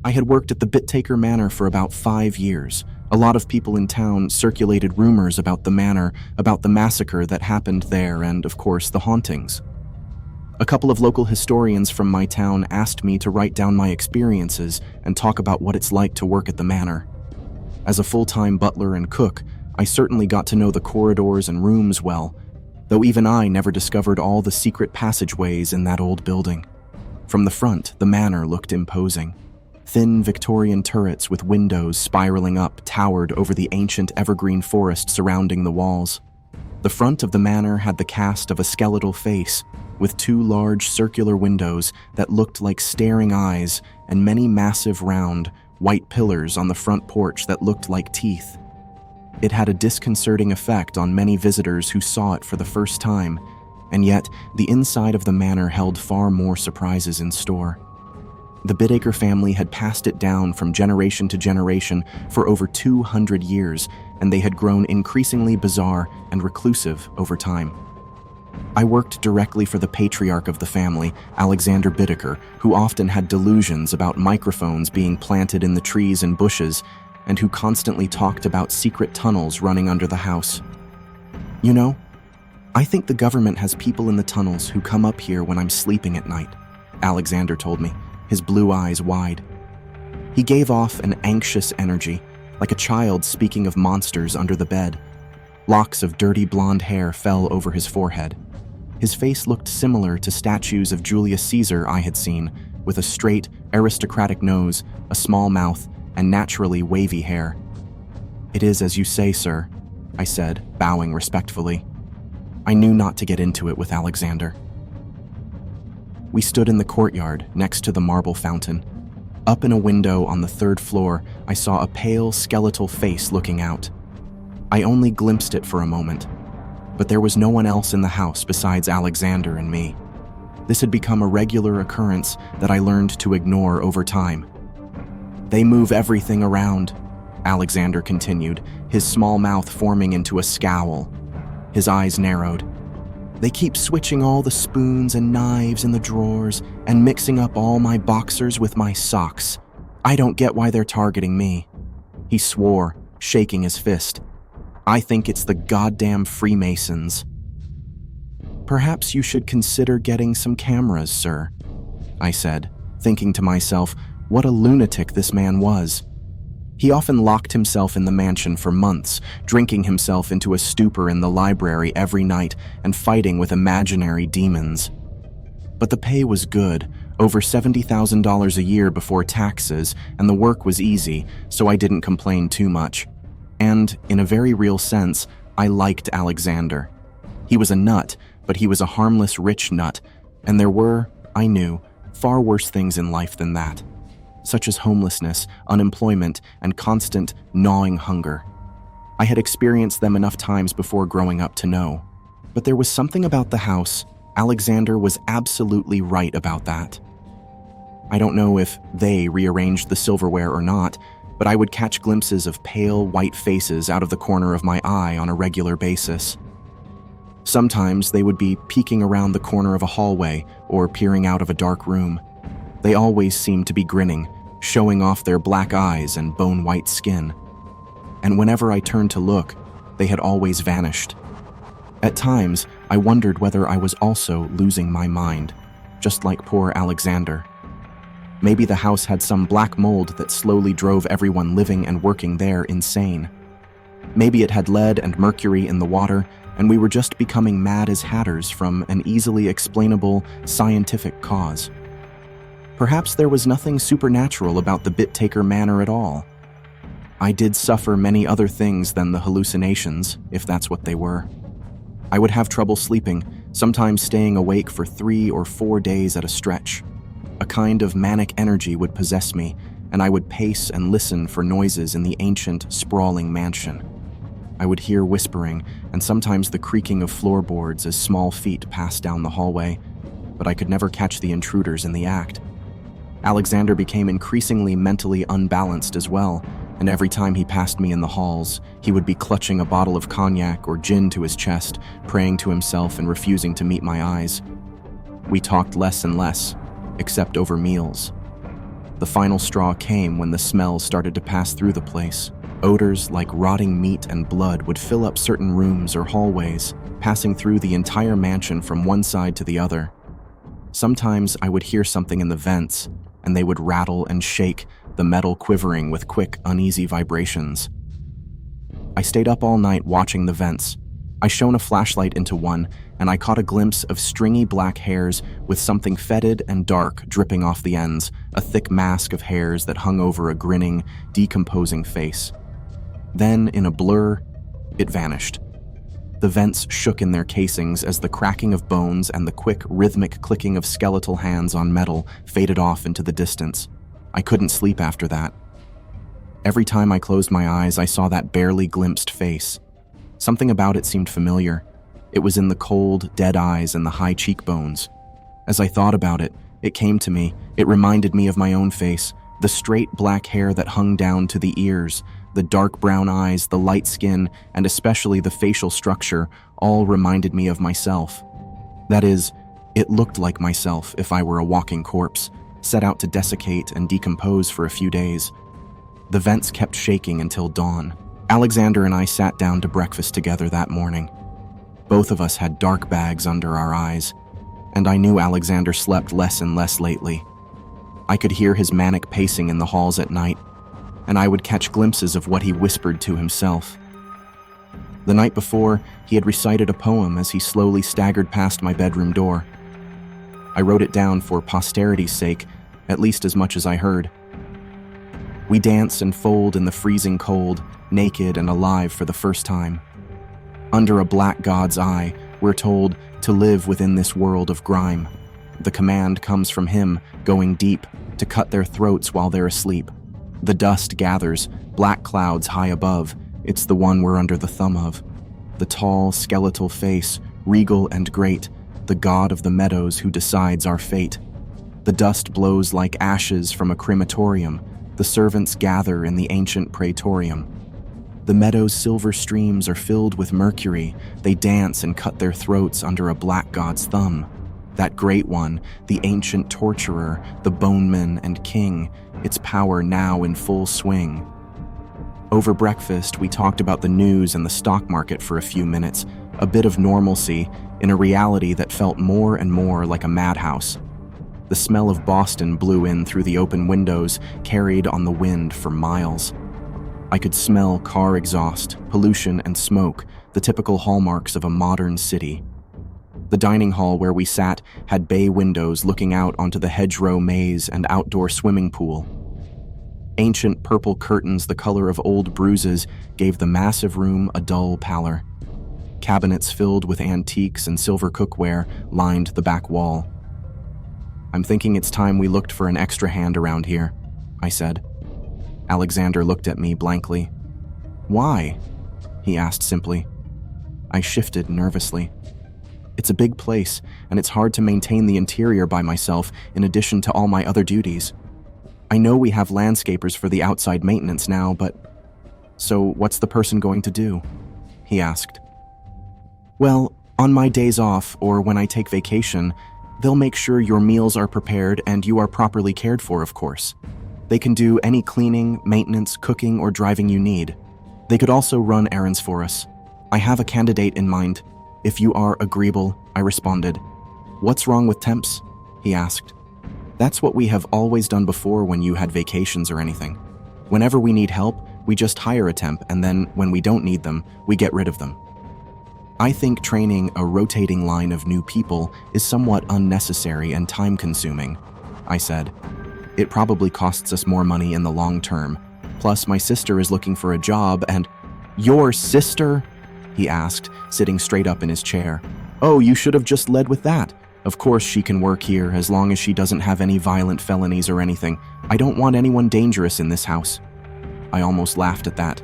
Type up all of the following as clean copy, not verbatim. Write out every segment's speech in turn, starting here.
I had worked at the Bittaker Manor for about 5 years. A lot of people in town circulated rumors about the manor, about the massacre that happened there, and, of course, the hauntings. A couple of local historians from my town asked me to write down my experiences and talk about what it's like to work at the manor. As a full-time butler and cook, I certainly got to know the corridors and rooms well, though even I never discovered all the secret passageways in that old building. From the front, the manor looked imposing. Thin Victorian turrets with windows spiraling up towered over the ancient evergreen forest surrounding the walls. The front of the manor had the cast of a skeletal face, with 2 large circular windows that looked like staring eyes and many massive round, white pillars on the front porch that looked like teeth. It had a disconcerting effect on many visitors who saw it for the first time, and yet the inside of the manor held far more surprises in store. The Bittaker family had passed it down from generation to generation for over 200 years, and they had grown increasingly bizarre and reclusive over time. I worked directly for the patriarch of the family, Alexander Bittaker, who often had delusions about microphones being planted in the trees and bushes, and who constantly talked about secret tunnels running under the house. "You know, I think the government has people in the tunnels who come up here when I'm sleeping at night," Alexander told me, his blue eyes wide. He gave off an anxious energy, like a child speaking of monsters under the bed. Locks of dirty blonde hair fell over his forehead. His face looked similar to statues of Julius Caesar I had seen, with a straight, aristocratic nose, a small mouth, and naturally wavy hair. "It is as you say, sir," I said, bowing respectfully. I knew not to get into it with Alexander. We stood in the courtyard next to the marble fountain. Up in a window on the 3rd floor, I saw a pale, skeletal face looking out. I only glimpsed it for a moment, but there was no one else in the house besides Alexander and me. This had become a regular occurrence that I learned to ignore over time. "They move everything around," Alexander continued, his small mouth forming into a scowl. His eyes narrowed. "They keep switching all the spoons and knives in the drawers and mixing up all my boxers with my socks. I don't get why they're targeting me." He swore, shaking his fist. "I think it's the goddamn Freemasons." "Perhaps you should consider getting some cameras, sir," I said, thinking to myself what a lunatic this man was. He often locked himself in the mansion for months, drinking himself into a stupor in the library every night and fighting with imaginary demons. But the pay was good, over $70,000 a year before taxes, and the work was easy, so I didn't complain too much. And, in a very real sense, I liked Alexander. He was a nut, but he was a harmless rich nut, and there were, I knew, far worse things in life than that, such as homelessness, unemployment, and constant, gnawing hunger. I had experienced them enough times before growing up to know. But there was something about the house. Alexander was absolutely right about that. I don't know if they rearranged the silverware or not, but I would catch glimpses of pale, white faces out of the corner of my eye on a regular basis. Sometimes they would be peeking around the corner of a hallway or peering out of a dark room. They always seemed to be grinning, showing off their black eyes and bone-white skin. And whenever I turned to look, they had always vanished. At times, I wondered whether I was also losing my mind, just like poor Alexander. Maybe the house had some black mold that slowly drove everyone living and working there insane. Maybe it had lead and mercury in the water, and we were just becoming mad as hatters from an easily explainable, scientific cause. Perhaps there was nothing supernatural about the Bittaker Manor at all. I did suffer many other things than the hallucinations, if that's what they were. I would have trouble sleeping, sometimes staying awake for 3 or 4 days at a stretch. A kind of manic energy would possess me, and I would pace and listen for noises in the ancient, sprawling mansion. I would hear whispering, and sometimes the creaking of floorboards as small feet passed down the hallway, but I could never catch the intruders in the act. Alexander became increasingly mentally unbalanced as well, and every time he passed me in the halls, he would be clutching a bottle of cognac or gin to his chest, praying to himself and refusing to meet my eyes. We talked less and less, except over meals. The final straw came when the smell started to pass through the place. Odors like rotting meat and blood would fill up certain rooms or hallways, passing through the entire mansion from one side to the other. Sometimes I would hear something in the vents, and they would rattle and shake, the metal quivering with quick, uneasy vibrations. I stayed up all night watching the vents. I shone a flashlight into one, and I caught a glimpse of stringy black hairs with something fetid and dark dripping off the ends, a thick mask of hairs that hung over a grinning, decomposing face. Then, in a blur, it vanished. The vents shook in their casings as the cracking of bones and the quick, rhythmic clicking of skeletal hands on metal faded off into the distance. I couldn't sleep after that. Every time I closed my eyes, I saw that barely glimpsed face. Something about it seemed familiar. It was in the cold, dead eyes and the high cheekbones. As I thought about it, it came to me. It reminded me of my own face, the straight black hair that hung down to the ears, the dark brown eyes, the light skin, and especially the facial structure, all reminded me of myself. That is, it looked like myself if I were a walking corpse, set out to desiccate and decompose for a few days. The vents kept shaking until dawn. Alexander and I sat down to breakfast together that morning. Both of us had dark bags under our eyes, and I knew Alexander slept less and less lately. I could hear his manic pacing in the halls at night, and I would catch glimpses of what he whispered to himself. The night before, he had recited a poem as he slowly staggered past my bedroom door. I wrote it down for posterity's sake, at least as much as I heard. We dance and fold in the freezing cold, naked and alive for the first time. Under a black god's eye, we're told to live within this world of grime. The command comes from him, going deep, to cut their throats while they're asleep. The dust gathers, black clouds high above. It's the one we're under the thumb of. The tall, skeletal face, regal and great, the god of the meadows who decides our fate. The dust blows like ashes from a crematorium. The servants gather in the ancient praetorium. The meadow's silver streams are filled with mercury. They dance and cut their throats under a black god's thumb. That great one, the ancient torturer, the boneman and king, its power now in full swing. Over breakfast, we talked about the news and the stock market for a few minutes, a bit of normalcy in a reality that felt more and more like a madhouse. The smell of Boston blew in through the open windows, carried on the wind for miles. I could smell car exhaust, pollution and smoke, the typical hallmarks of a modern city. The dining hall where we sat had bay windows looking out onto the hedgerow maze and outdoor swimming pool. Ancient purple curtains the color of old bruises gave the massive room a dull pallor. Cabinets filled with antiques and silver cookware lined the back wall. "I'm thinking it's time we looked for an extra hand around here," I said. Alexander looked at me blankly. "Why?" he asked simply. I shifted nervously. It's a big place, and it's hard to maintain the interior by myself in addition to all my other duties. I know we have landscapers for the outside maintenance now, but... So what's the person going to do? He asked. Well, on my days off, or when I take vacation, they'll make sure your meals are prepared and you are properly cared for, of course. They can do any cleaning, maintenance, cooking, or driving you need. They could also run errands for us. I have a candidate in mind. If you are agreeable, I responded. What's wrong with temps? He asked. That's what we have always done before when you had vacations or anything. Whenever we need help, we just hire a temp, and then when we don't need them, we get rid of them. I think training a rotating line of new people is somewhat unnecessary and time-consuming, I said. It probably costs us more money in the long term. Plus, my sister is looking for a job and... Your sister? He asked, sitting straight up in his chair. Oh, you should have just led with that. Of course she can work here as long as she doesn't have any violent felonies or anything. I don't want anyone dangerous in this house. I almost laughed at that.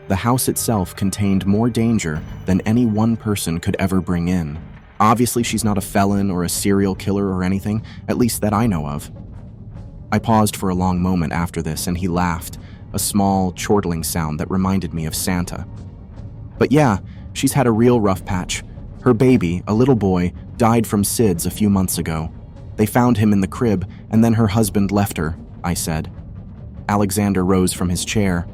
The house itself contained more danger than any one person could ever bring in. Obviously, she's not a felon or a serial killer or anything, at least that I know of. I paused for a long moment after this, and he laughed, a small, chortling sound that reminded me of Santa. But yeah, she's had a real rough patch. Her baby, a little boy, died from SIDS a few months ago. They found him in the crib, and then her husband left her. I said. Alexander rose from his chair.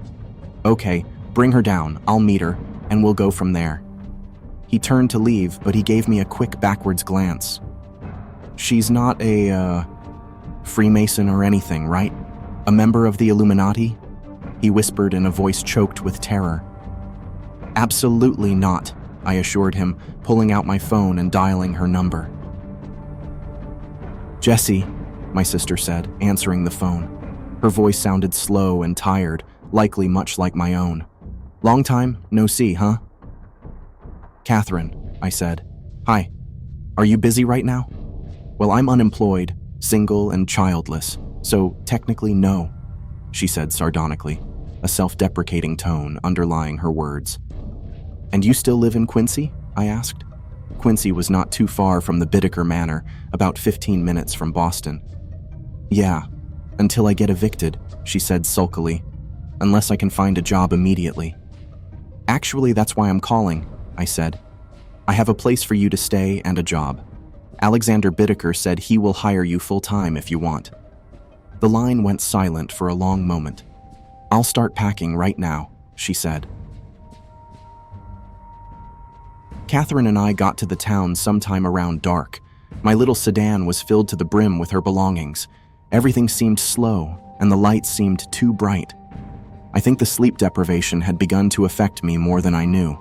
Okay, bring her down, I'll meet her, and we'll go from there. He turned to leave, but he gave me a quick backwards glance. She's not a, Freemason or anything, right? A member of the Illuminati? He whispered in a voice choked with terror. Absolutely not, I assured him, pulling out my phone and dialing her number. Jessie, my sister said, answering the phone. Her voice sounded slow and tired, likely much like my own. Long time, no see, huh? Catherine, I said. Hi. Are you busy right now? Well, I'm unemployed, single and childless, so technically no, she said sardonically, a self-deprecating tone underlying her words. And you still live in Quincy? I asked. Quincy was not too far from the Bittaker Manor, about 15 minutes from Boston. Yeah, until I get evicted, she said sulkily, unless I can find a job immediately. Actually, that's why I'm calling, I said. I have a place for you to stay and a job. Alexander Bittaker said he will hire you full-time if you want. The line went silent for a long moment. I'll start packing right now, she said. Catherine and I got to the town sometime around dark. My little sedan was filled to the brim with her belongings. Everything seemed slow, and the lights seemed too bright. I think the sleep deprivation had begun to affect me more than I knew.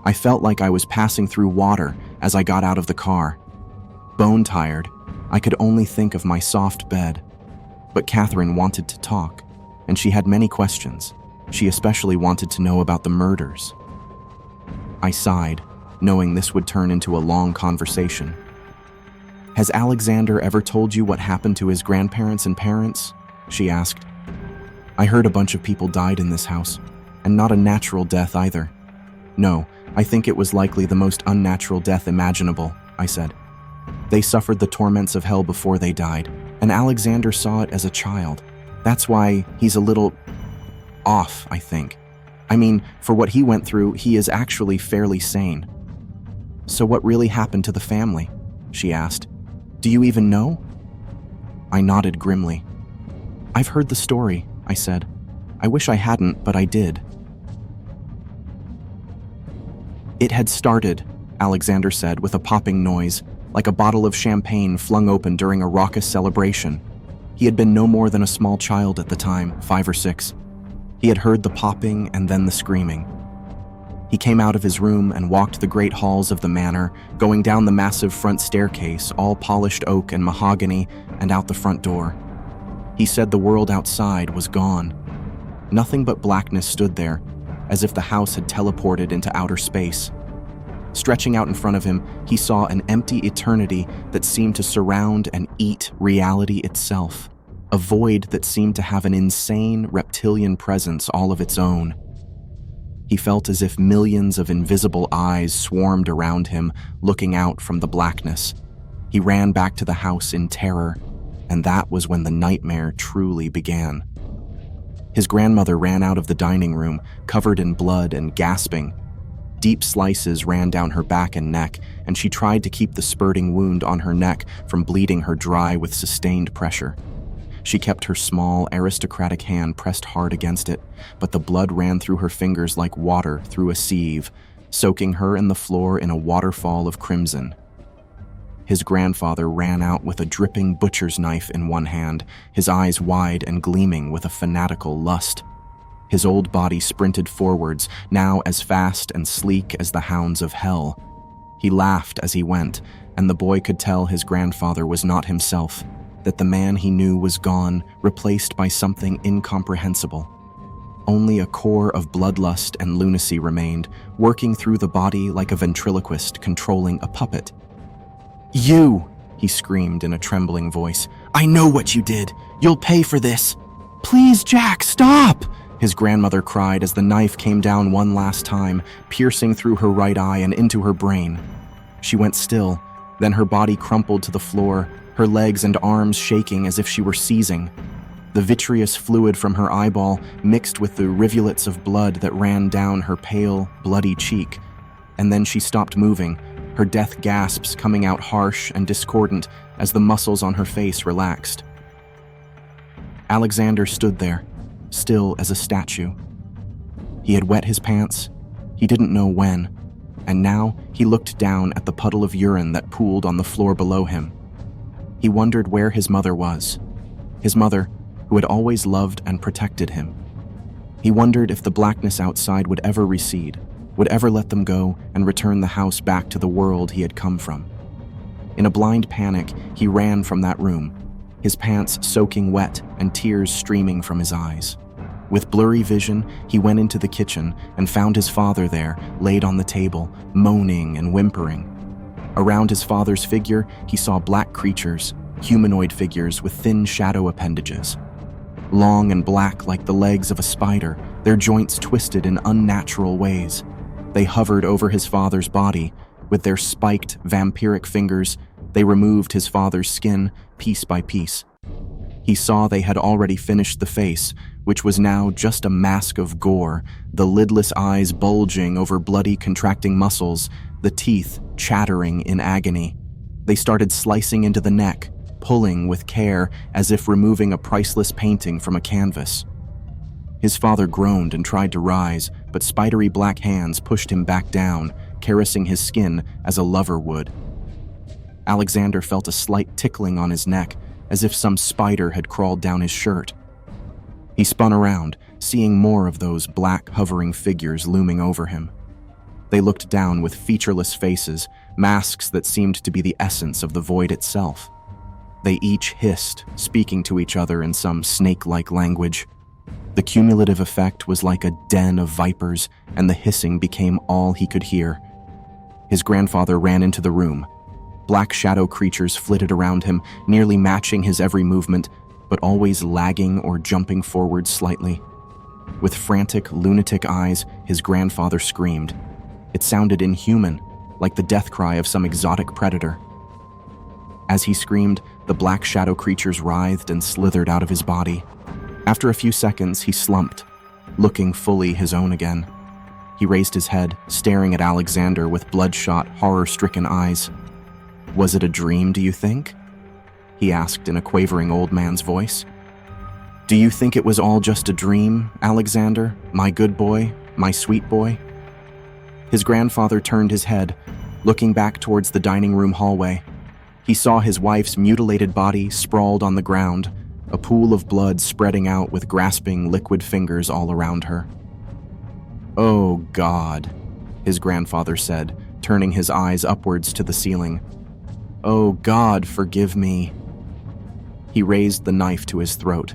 I felt like I was passing through water as I got out of the car. Bone-tired, I could only think of my soft bed. But Catherine wanted to talk, and she had many questions. She especially wanted to know about the murders. I sighed, knowing this would turn into a long conversation. Has Alexander ever told you what happened to his grandparents and parents? She asked. I heard a bunch of people died in this house, and not a natural death either. No, I think it was likely the most unnatural death imaginable, I said. They suffered the torments of hell before they died, and Alexander saw it as a child. That's why he's a little off, I think. I mean, for what he went through, he is actually fairly sane. So what really happened to the family? She asked. Do you even know? I nodded grimly. I've heard the story, I said. I wish I hadn't, but I did. It had started, Alexander said with a popping noise, like a bottle of champagne flung open during a raucous celebration. He had been no more than a small child at the time, 5 or 6. He had heard the popping and then the screaming. He came out of his room and walked the great halls of the manor, going down the massive front staircase, all polished oak and mahogany, and out the front door. He said the world outside was gone. Nothing but blackness stood there, as if the house had teleported into outer space. Stretching out in front of him, he saw an empty eternity that seemed to surround and eat reality itself, a void that seemed to have an insane reptilian presence all of its own. He felt as if millions of invisible eyes swarmed around him, looking out from the blackness. He ran back to the house in terror, and that was when the nightmare truly began. His grandmother ran out of the dining room, covered in blood and gasping. Deep slices ran down her back and neck, and she tried to keep the spurting wound on her neck from bleeding her dry with sustained pressure. She kept her small, aristocratic hand pressed hard against it, but the blood ran through her fingers like water through a sieve, soaking her and the floor in a waterfall of crimson. His grandfather ran out with a dripping butcher's knife in one hand, his eyes wide and gleaming with a fanatical lust. His old body sprinted forwards, now as fast and sleek as the hounds of hell. He laughed as he went, and the boy could tell his grandfather was not himself, that the man he knew was gone, replaced by something incomprehensible. Only a core of bloodlust and lunacy remained, working through the body like a ventriloquist controlling a puppet. You, he screamed in a trembling voice. I know what you did. You'll pay for this. Please, Jack, stop! His grandmother cried as the knife came down one last time, piercing through her right eye and into her brain. She went still, then her body crumpled to the floor, her legs and arms shaking as if she were seizing. The vitreous fluid from her eyeball mixed with the rivulets of blood that ran down her pale, bloody cheek. And then she stopped moving, her death gasps coming out harsh and discordant as the muscles on her face relaxed. Alexander stood there, still as a statue. He had wet his pants, he didn't know when, and now he looked down at the puddle of urine that pooled on the floor below him. He wondered where his mother was, his mother who had always loved and protected him. He wondered if the blackness outside would ever recede, would ever let them go and return the house back to the world he had come from. In a blind panic, he ran from that room, his pants soaking wet and tears streaming from his eyes. With blurry vision, he went into the kitchen and found his father there, laid on the table, moaning and whimpering. Around his father's figure, he saw black creatures, humanoid figures with thin shadow appendages. Long and black like the legs of a spider, their joints twisted in unnatural ways. They hovered over his father's body. With their spiked, vampiric fingers, they removed his father's skin piece by piece. He saw they had already finished the face, which was now just a mask of gore, the lidless eyes bulging over bloody, contracting muscles, the teeth chattering in agony. They started slicing into the neck, pulling with care as if removing a priceless painting from a canvas. His father groaned and tried to rise, but spidery black hands pushed him back down, caressing his skin as a lover would. Alexander felt a slight tickling on his neck, as if some spider had crawled down his shirt. He spun around, seeing more of those black, hovering figures looming over him. They looked down with featureless faces, masks that seemed to be the essence of the void itself. They each hissed, speaking to each other in some snake-like language. The cumulative effect was like a den of vipers, and the hissing became all he could hear. His grandfather ran into the room. Black shadow creatures flitted around him, nearly matching his every movement, but always lagging or jumping forward slightly. With frantic, lunatic eyes, his grandfather screamed. It sounded inhuman, like the death cry of some exotic predator. As he screamed, the black shadow creatures writhed and slithered out of his body. After a few seconds, he slumped, looking fully his own again. He raised his head, staring at Alexander with bloodshot, horror-stricken eyes. "Was it a dream, do you think?" he asked in a quavering old man's voice. "Do you think it was all just a dream, Alexander, my good boy, my sweet boy?" His grandfather turned his head, looking back towards the dining room hallway. He saw his wife's mutilated body sprawled on the ground, a pool of blood spreading out with grasping liquid fingers all around her. "Oh, God," his grandfather said, turning his eyes upwards to the ceiling. "Oh, God, forgive me." He raised the knife to his throat.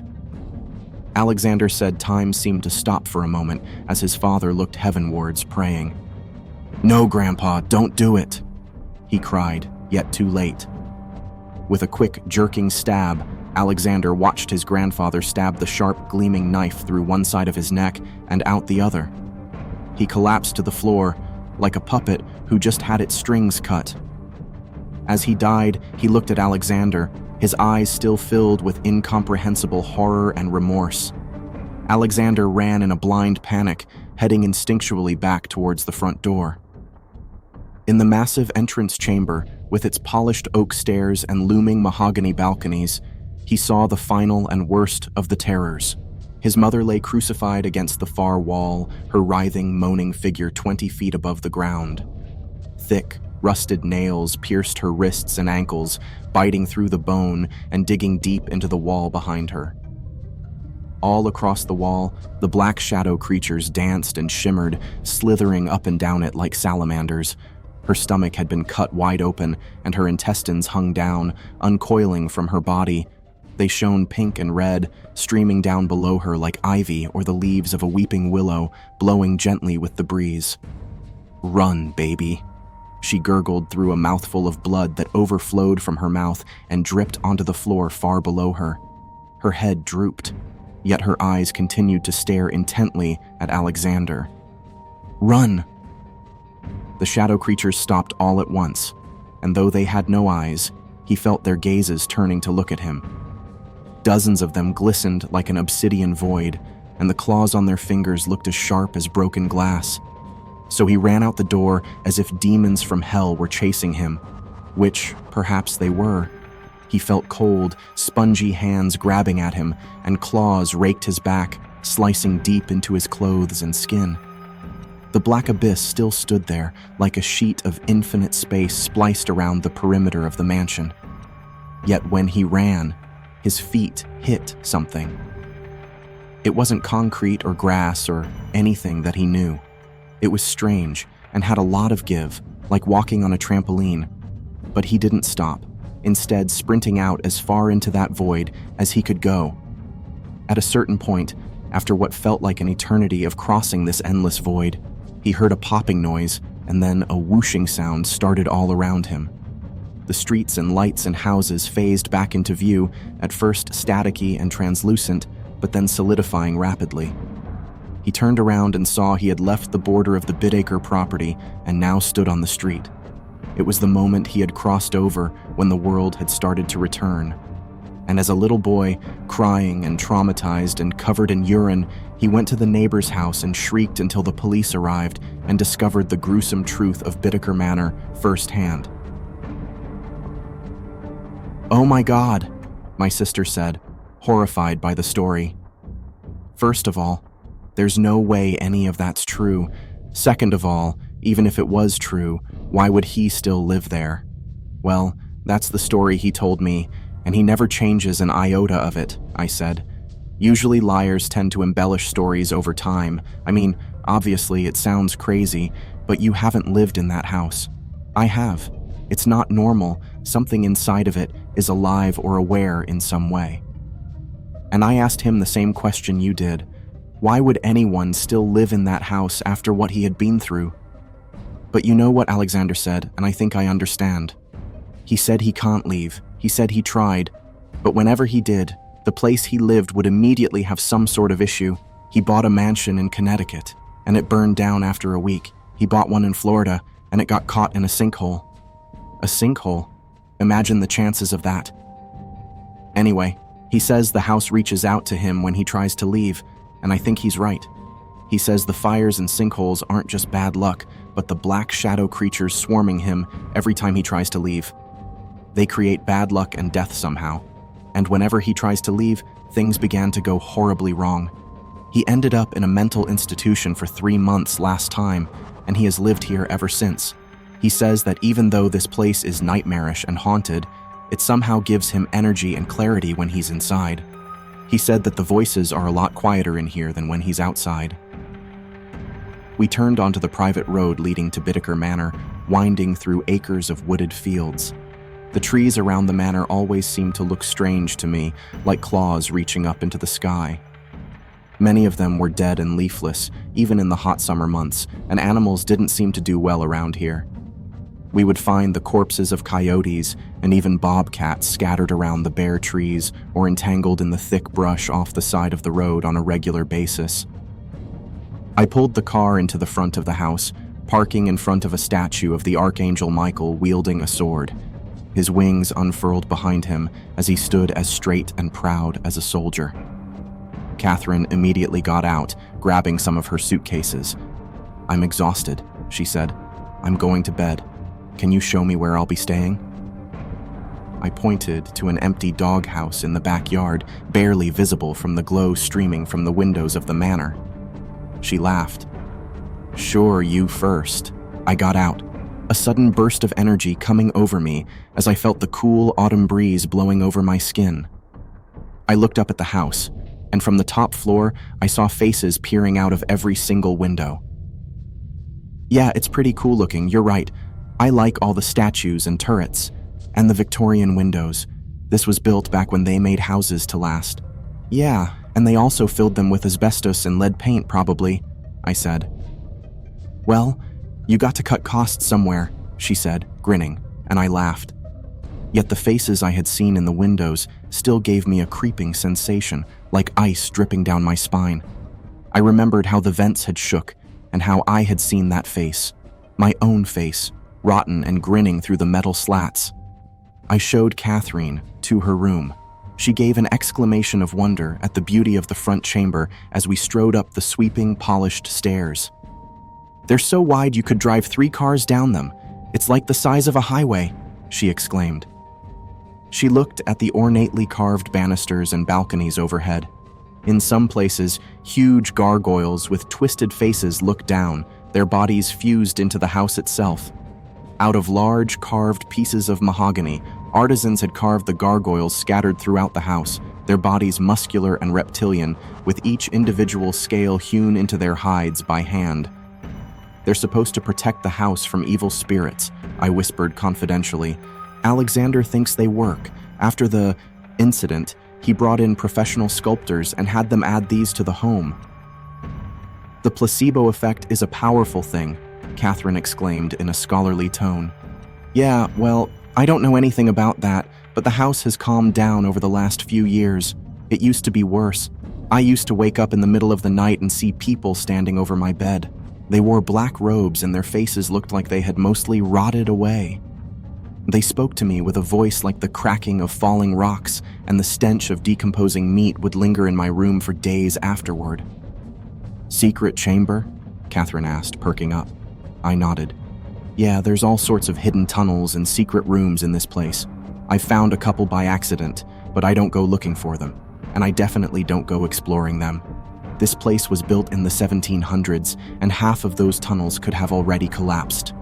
Alexander said time seemed to stop for a moment as his father looked heavenwards, praying. "No, Grandpa, don't do it," he cried, yet too late. With a quick, jerking stab, Alexander watched his grandfather stab the sharp, gleaming knife through one side of his neck and out the other. He collapsed to the floor, like a puppet who just had its strings cut. As he died, he looked at Alexander, his eyes still filled with incomprehensible horror and remorse. Alexander ran in a blind panic, heading instinctually back towards the front door. In the massive entrance chamber, with its polished oak stairs and looming mahogany balconies, he saw the final and worst of the terrors. His mother lay crucified against the far wall, her writhing, moaning figure 20 feet above the ground. Thick, rusted nails pierced her wrists and ankles, biting through the bone and digging deep into the wall behind her. All across the wall, the black shadow creatures danced and shimmered, slithering up and down it like salamanders. Her stomach had been cut wide open, and her intestines hung down, uncoiling from her body. They shone pink and red, streaming down below her like ivy or the leaves of a weeping willow, blowing gently with the breeze. "Run, baby," she gurgled through a mouthful of blood that overflowed from her mouth and dripped onto the floor far below her. Her head drooped, yet her eyes continued to stare intently at Alexander. "Run!" The shadow creatures stopped all at once, and though they had no eyes, he felt their gazes turning to look at him. Dozens of them glistened like an obsidian void, and the claws on their fingers looked as sharp as broken glass. So he ran out the door as if demons from hell were chasing him, which perhaps they were. He felt cold, spongy hands grabbing at him, and claws raked his back, slicing deep into his clothes and skin. The black abyss still stood there, like a sheet of infinite space spliced around the perimeter of the mansion. Yet when he ran, his feet hit something. It wasn't concrete or grass or anything that he knew. It was strange and had a lot of give, like walking on a trampoline. But he didn't stop, instead sprinting out as far into that void as he could go. At a certain point, after what felt like an eternity of crossing this endless void, he heard a popping noise, and then a whooshing sound started all around him. The streets and lights and houses phased back into view, at first staticky and translucent, but then solidifying rapidly. He turned around and saw he had left the border of the Bittaker property and now stood on the street. It was the moment he had crossed over when the world had started to return. And as a little boy, crying and traumatized and covered in urine, he went to the neighbor's house and shrieked until the police arrived and discovered the gruesome truth of Bittaker Manor firsthand. "Oh my God," my sister said, horrified by the story. "First of all, there's no way any of that's true. Second of all, even if it was true, why would he still live there?" "Well, that's the story he told me, and he never changes an iota of it," I said. "Usually liars tend to embellish stories over time. I mean, obviously it sounds crazy, but you haven't lived in that house. I have. It's not normal. Something inside of it is alive or aware in some way." And I asked him the same question you did. Why would anyone still live in that house after what he had been through? But you know what Alexander said, and I think I understand. He said he can't leave. He said he tried. But whenever he did, the place he lived would immediately have some sort of issue. He bought a mansion in Connecticut, and it burned down after a week. He bought one in Florida, and it got caught in a sinkhole. A sinkhole? Imagine the chances of that. Anyway, he says the house reaches out to him when he tries to leave, and I think he's right. He says the fires and sinkholes aren't just bad luck, but the black shadow creatures swarming him every time he tries to leave. They create bad luck and death somehow, and whenever he tries to leave, things began to go horribly wrong. He ended up in a mental institution for 3 months last time, and he has lived here ever since. He says that even though this place is nightmarish and haunted, it somehow gives him energy and clarity when he's inside. He said that the voices are a lot quieter in here than when he's outside. We turned onto the private road leading to Bittaker Manor, winding through acres of wooded fields. The trees around the manor always seemed to look strange to me, like claws reaching up into the sky. Many of them were dead and leafless, even in the hot summer months, and animals didn't seem to do well around here. We would find the corpses of coyotes and even bobcats scattered around the bare trees or entangled in the thick brush off the side of the road on a regular basis. I pulled the car into the front of the house, parking in front of a statue of the Archangel Michael wielding a sword, his wings unfurled behind him as he stood as straight and proud as a soldier. Catherine immediately got out, grabbing some of her suitcases. "I'm exhausted," she said. "I'm going to bed. Can you show me where I'll be staying?" I pointed to an empty doghouse in the backyard, barely visible from the glow streaming from the windows of the manor. She laughed. "Sure, you first." I got out, a sudden burst of energy coming over me as I felt the cool autumn breeze blowing over my skin. I looked up at the house, and from the top floor, I saw faces peering out of every single window. "Yeah, it's pretty cool looking, you're right. I like all the statues and turrets, and the Victorian windows. This was built back when they made houses to last." "Yeah, and they also filled them with asbestos and lead paint, probably," I said. "Well, you got to cut costs somewhere," she said, grinning, and I laughed. Yet the faces I had seen in the windows still gave me a creeping sensation, like ice dripping down my spine. I remembered how the vents had shook, and how I had seen that face, my own face, rotten and grinning through the metal slats. I showed Catherine to her room. She gave an exclamation of wonder at the beauty of the front chamber as we strode up the sweeping, polished stairs. "They're so wide you could drive 3 cars down them. It's like the size of a highway," she exclaimed. She looked at the ornately carved banisters and balconies overhead. In some places, huge gargoyles with twisted faces looked down, their bodies fused into the house itself. Out of large, carved pieces of mahogany, artisans had carved the gargoyles scattered throughout the house, their bodies muscular and reptilian, with each individual scale hewn into their hides by hand. "They're supposed to protect the house from evil spirits," I whispered confidentially. "Alexander thinks they work. After the incident, he brought in professional sculptors and had them add these to the home." "The placebo effect is a powerful thing," Catherine exclaimed in a scholarly tone. "Yeah, well, I don't know anything about that, but the house has calmed down over the last few years. It used to be worse. I used to wake up in the middle of the night and see people standing over my bed. They wore black robes and their faces looked like they had mostly rotted away. They spoke to me with a voice like the cracking of falling rocks, and the stench of decomposing meat would linger in my room for days afterward." "Secret chamber?" Catherine asked, perking up. I nodded. "Yeah, there's all sorts of hidden tunnels and secret rooms in this place. I found a couple by accident, but I don't go looking for them, and I definitely don't go exploring them. This place was built in the 1700s, and half of those tunnels could have already collapsed."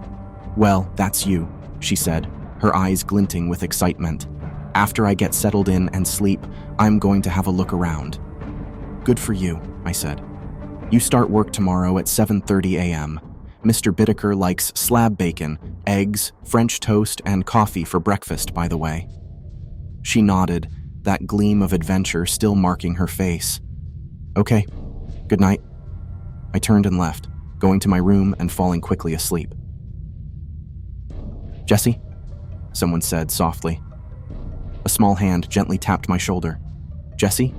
"Well, that's you," she said, her eyes glinting with excitement. "After I get settled in and sleep, I'm going to have a look around." "Good for you," I said. "You start work tomorrow at 7:30 a.m. Mr. Bittaker likes slab bacon, eggs, French toast, and coffee for breakfast, by the way." She nodded, that gleam of adventure still marking her face. "Okay, good night." I turned and left, going to my room and falling quickly asleep. "Jesse?" someone said softly. A small hand gently tapped my shoulder. "Jesse?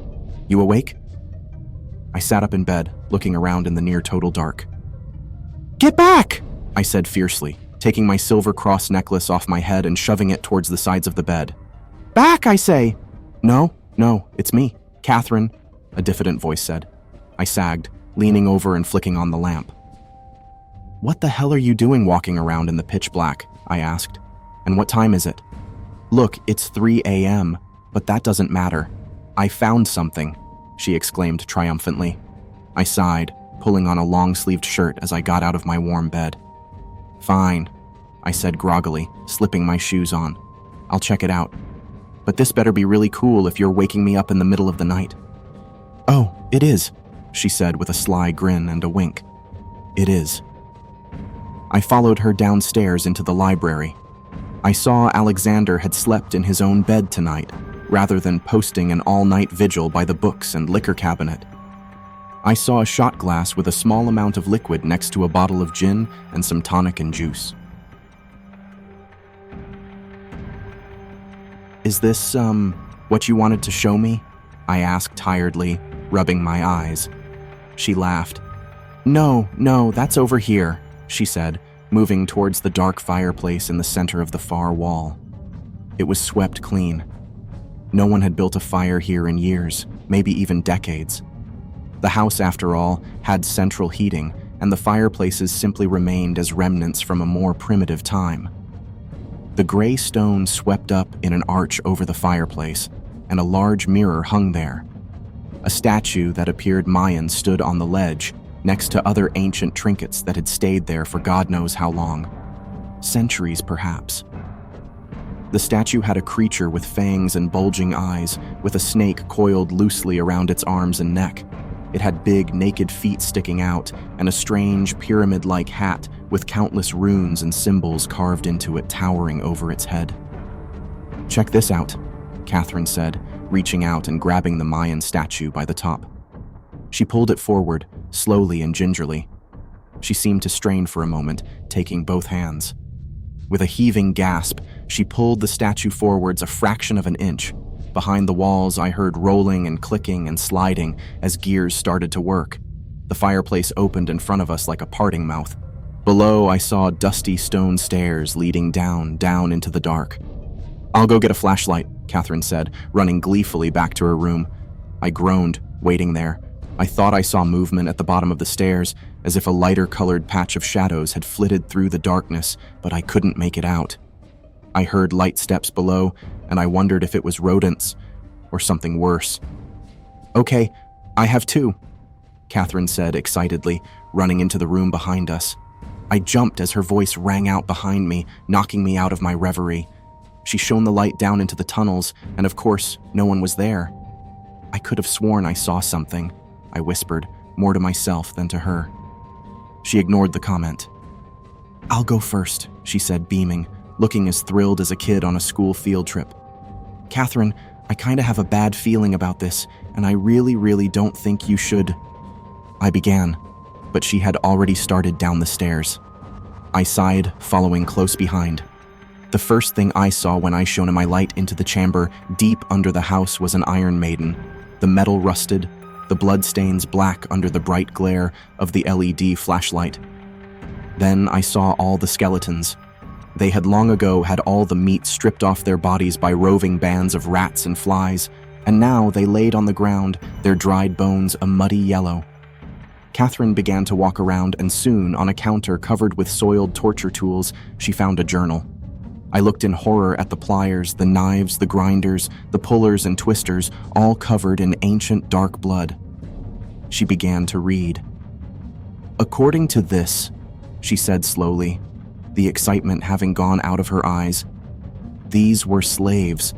You awake?" I sat up in bed, looking around in the near-total dark. "Get back!" I said fiercely, taking my silver cross necklace off my head and shoving it towards the sides of the bed. "Back, I say!" No, it's me, Catherine," a diffident voice said. I sagged, leaning over and flicking on the lamp. "What the hell are you doing walking around in the pitch black?" I asked. "And what time is it?" "Look, it's 3 a.m., but that doesn't matter. I found something," she exclaimed triumphantly. I sighed, pulling on a long-sleeved shirt as I got out of my warm bed. "Fine," I said groggily, slipping my shoes on. "I'll check it out. But this better be really cool if you're waking me up in the middle of the night." "Oh, it is," she said with a sly grin and a wink. "It is." I followed her downstairs into the library. I saw Alexander had slept in his own bed tonight, rather than posting an all-night vigil by the books and liquor cabinet. I saw a shot glass with a small amount of liquid next to a bottle of gin and some tonic and juice. "Is this, what you wanted to show me?" I asked tiredly, rubbing my eyes. She laughed. No, that's over here," she said, moving towards the dark fireplace in the center of the far wall. It was swept clean. No one had built a fire here in years, maybe even decades. The house, after all, had central heating, and the fireplaces simply remained as remnants from a more primitive time. The gray stone swept up in an arch over the fireplace, and a large mirror hung there. A statue that appeared Mayan stood on the ledge, next to other ancient trinkets that had stayed there for God knows how long. Centuries, perhaps. The statue had a creature with fangs and bulging eyes, with a snake coiled loosely around its arms and neck. It had big, naked feet sticking out, and a strange, pyramid-like hat with countless runes and symbols carved into it towering over its head. "Check this out," Catherine said, reaching out and grabbing the Mayan statue by the top. She pulled it forward, slowly and gingerly. She seemed to strain for a moment, taking both hands. With a heaving gasp, she pulled the statue forwards a fraction of an inch. Behind the walls, I heard rolling and clicking and sliding as gears started to work. The fireplace opened in front of us like a parting mouth. Below, I saw dusty stone stairs leading down into the dark. "I'll go get a flashlight," Catherine said, running gleefully back to her room. I groaned, waiting there. I thought I saw movement at the bottom of the stairs, as if a lighter-colored patch of shadows had flitted through the darkness, but I couldn't make it out. I heard light steps below, and I wondered if it was rodents or something worse. "Okay, I have two," Catherine said excitedly, running into the room behind us. I jumped as her voice rang out behind me, knocking me out of my reverie. She shone the light down into the tunnels, and of course, no one was there. "I could have sworn I saw something," I whispered, more to myself than to her. She ignored the comment. "I'll go first," she said, beaming, looking as thrilled as a kid on a school field trip. "Catherine, I kinda have a bad feeling about this, and I really don't think you should—" I began, but she had already started down the stairs. I sighed, following close behind. The first thing I saw when I shone my light into the chamber deep under the house was an Iron Maiden, the metal rusted, the bloodstains black under the bright glare of the LED flashlight. Then I saw all the skeletons. They had long ago had all the meat stripped off their bodies by roving bands of rats and flies, and now they laid on the ground, their dried bones a muddy yellow. Catherine began to walk around, and soon, on a counter covered with soiled torture tools, she found a journal. I looked in horror at the pliers, the knives, the grinders, the pullers and twisters, all covered in ancient dark blood. She began to read. "According to this," she said slowly, the excitement having gone out of her eyes, "these were slaves.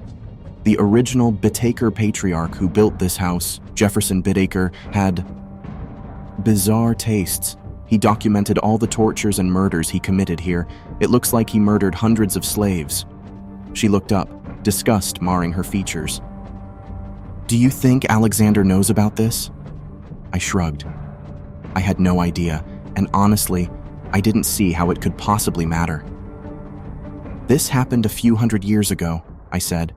The original Bittaker patriarch who built this house, Jefferson Bittaker, had bizarre tastes. He documented all the tortures and murders he committed here. It looks like he murdered hundreds of slaves." She looked up, disgust marring her features. "Do you think Alexander knows about this?" I shrugged. I had no idea, and honestly, I didn't see how it could possibly matter. "This happened a few hundred years ago," I said.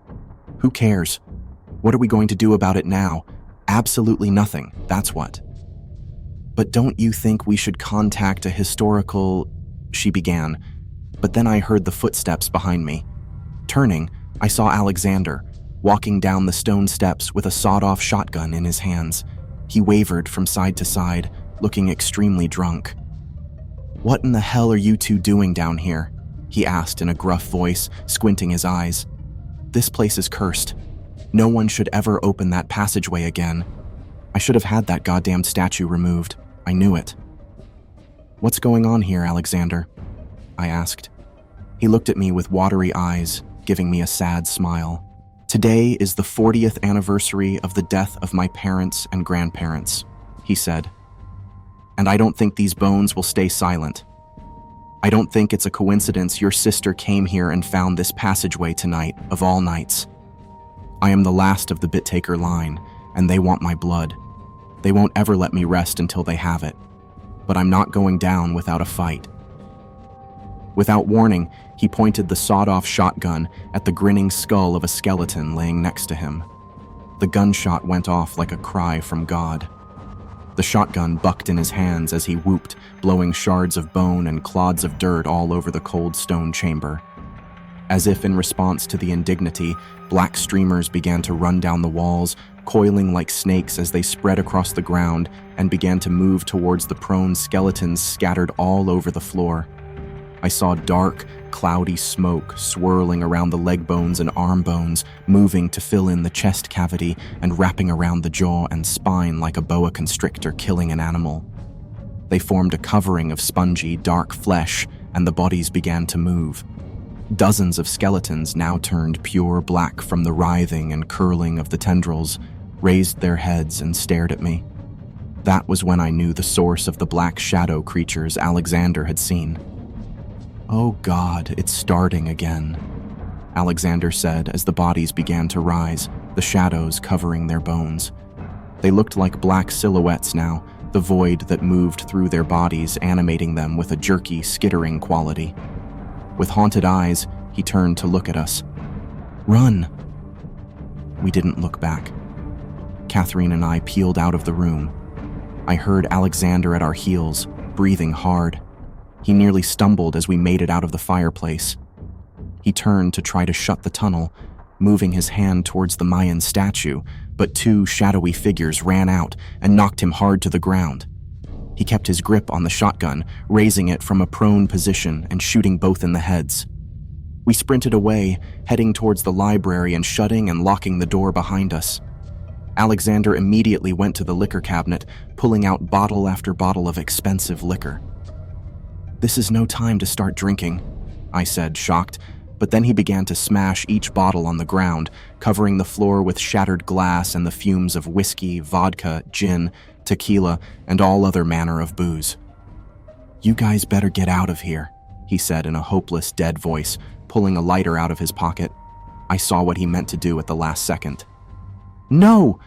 "Who cares? What are we going to do about it now? Absolutely nothing, that's what." "But don't you think we should contact a historical—" she began, but then I heard the footsteps behind me. Turning, I saw Alexander, walking down the stone steps with a sawed-off shotgun in his hands. He wavered from side to side, looking extremely drunk. "What in the hell are you two doing down here?" he asked in a gruff voice, squinting his eyes. "This place is cursed. No one should ever open that passageway again. I should have had that goddamn statue removed. I knew it." "What's going on here, Alexander?" I asked. He looked at me with watery eyes, giving me a sad smile. "Today is the 40th anniversary of the death of my parents and grandparents," he said. "And I don't think these bones will stay silent. I don't think it's a coincidence your sister came here and found this passageway tonight, of all nights. I am the last of the Bittaker line, and they want my blood. They won't ever let me rest until they have it. But I'm not going down without a fight." Without warning, he pointed the sawed-off shotgun at the grinning skull of a skeleton laying next to him. The gunshot went off like a cry from God. The shotgun bucked in his hands as he whooped, blowing shards of bone and clods of dirt all over the cold stone chamber. As if in response to the indignity, black streamers began to run down the walls, coiling like snakes as they spread across the ground and began to move towards the prone skeletons scattered all over the floor. I saw dark, cloudy smoke swirling around the leg bones and arm bones, moving to fill in the chest cavity and wrapping around the jaw and spine like a boa constrictor killing an animal. They formed a covering of spongy, dark flesh, and the bodies began to move. Dozens of skeletons, now turned pure black from the writhing and curling of the tendrils, raised their heads and stared at me. That was when I knew the source of the black shadow creatures Alexander had seen. "Oh God, it's starting again," Alexander said as the bodies began to rise, the shadows covering their bones. They looked like black silhouettes now, the void that moved through their bodies animating them with a jerky, skittering quality. With haunted eyes, he turned to look at us. "Run!" We didn't look back. Catherine and I peeled out of the room. I heard Alexander at our heels, breathing hard. He nearly stumbled as we made it out of the fireplace. He turned to try to shut the tunnel, moving his hand towards the Mayan statue, but two shadowy figures ran out and knocked him hard to the ground. He kept his grip on the shotgun, raising it from a prone position and shooting both in the heads. We sprinted away, heading towards the library and shutting and locking the door behind us. Alexander immediately went to the liquor cabinet, pulling out bottle after bottle of expensive liquor. "This is no time to start drinking," I said, shocked, but then he began to smash each bottle on the ground, covering the floor with shattered glass and the fumes of whiskey, vodka, gin, tequila, and all other manner of booze. "You guys better get out of here," he said in a hopeless, dead voice, pulling a lighter out of his pocket. I saw what he meant to do at the last second. "No!"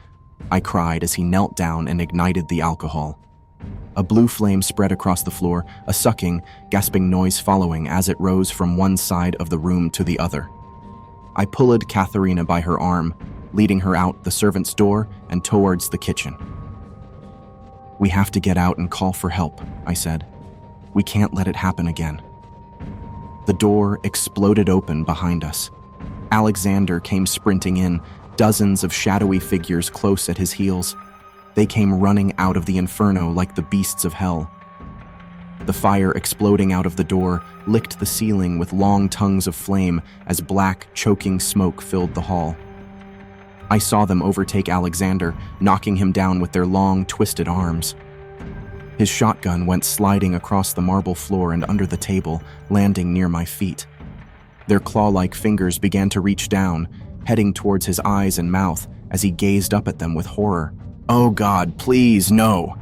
I cried as he knelt down and ignited the alcohol. A blue flame spread across the floor, a sucking, gasping noise following as it rose from one side of the room to the other. I pulled Katharina by her arm, leading her out the servant's door and towards the kitchen. "We have to get out and call for help," I said. "We can't let it happen again." The door exploded open behind us. Alexander came sprinting in, dozens of shadowy figures close at his heels. They came running out of the inferno like the beasts of hell. The fire exploding out of the door licked the ceiling with long tongues of flame as black, choking smoke filled the hall. I saw them overtake Alexander, knocking him down with their long, twisted arms. His shotgun went sliding across the marble floor and under the table, landing near my feet. Their claw-like fingers began to reach down, heading towards his eyes and mouth as he gazed up at them with horror. "Oh God, please, no,"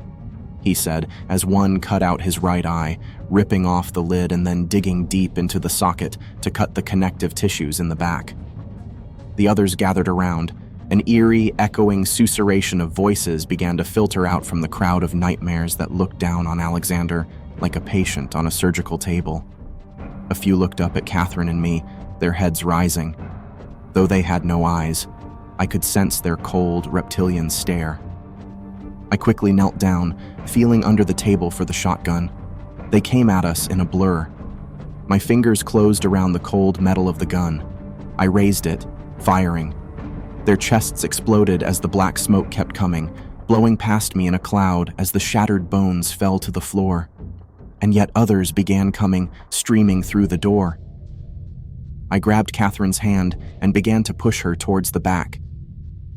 he said as one cut out his right eye, ripping off the lid and then digging deep into the socket to cut the connective tissues in the back. The others gathered around. An eerie, echoing susurration of voices began to filter out from the crowd of nightmares that looked down on Alexander like a patient on a surgical table. A few looked up at Catherine and me, their heads rising. Though they had no eyes, I could sense their cold, reptilian stare. I quickly knelt down, feeling under the table for the shotgun. They came at us in a blur. My fingers closed around the cold metal of the gun. I raised it, firing. Their chests exploded as the black smoke kept coming, blowing past me in a cloud as the shattered bones fell to the floor. And yet others began coming, streaming through the door. I grabbed Catherine's hand and began to push her towards the back.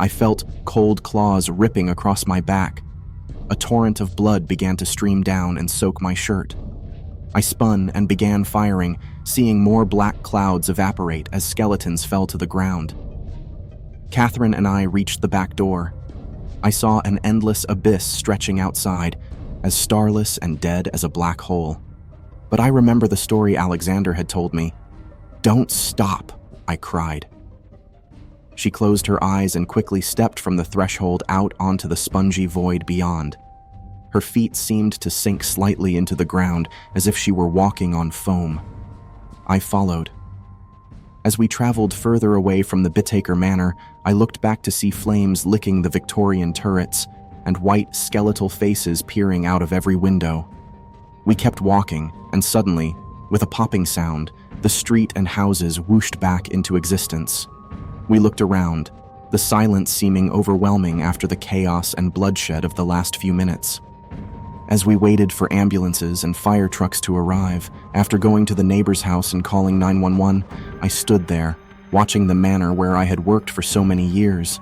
I felt cold claws ripping across my back. A torrent of blood began to stream down and soak my shirt. I spun and began firing, seeing more black clouds evaporate as skeletons fell to the ground. Catherine and I reached the back door. I saw an endless abyss stretching outside, as starless and dead as a black hole. But I remember the story Alexander had told me. "Don't stop," I cried. She closed her eyes and quickly stepped from the threshold out onto the spongy void beyond. Her feet seemed to sink slightly into the ground as if she were walking on foam. I followed. As we traveled further away from the Bittaker Manor, I looked back to see flames licking the Victorian turrets and white skeletal faces peering out of every window. We kept walking, and suddenly, with a popping sound, the street and houses whooshed back into existence. We looked around, the silence seeming overwhelming after the chaos and bloodshed of the last few minutes. As we waited for ambulances and fire trucks to arrive, after going to the neighbor's house and calling 911, I stood there, watching the manor where I had worked for so many years.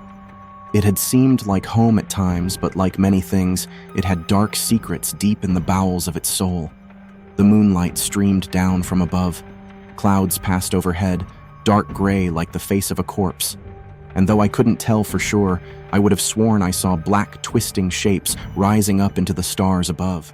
It had seemed like home at times, but like many things, it had dark secrets deep in the bowels of its soul. The moonlight streamed down from above. Clouds passed overhead, dark gray like the face of a corpse. And though I couldn't tell for sure, I would have sworn I saw black twisting shapes rising up into the stars above.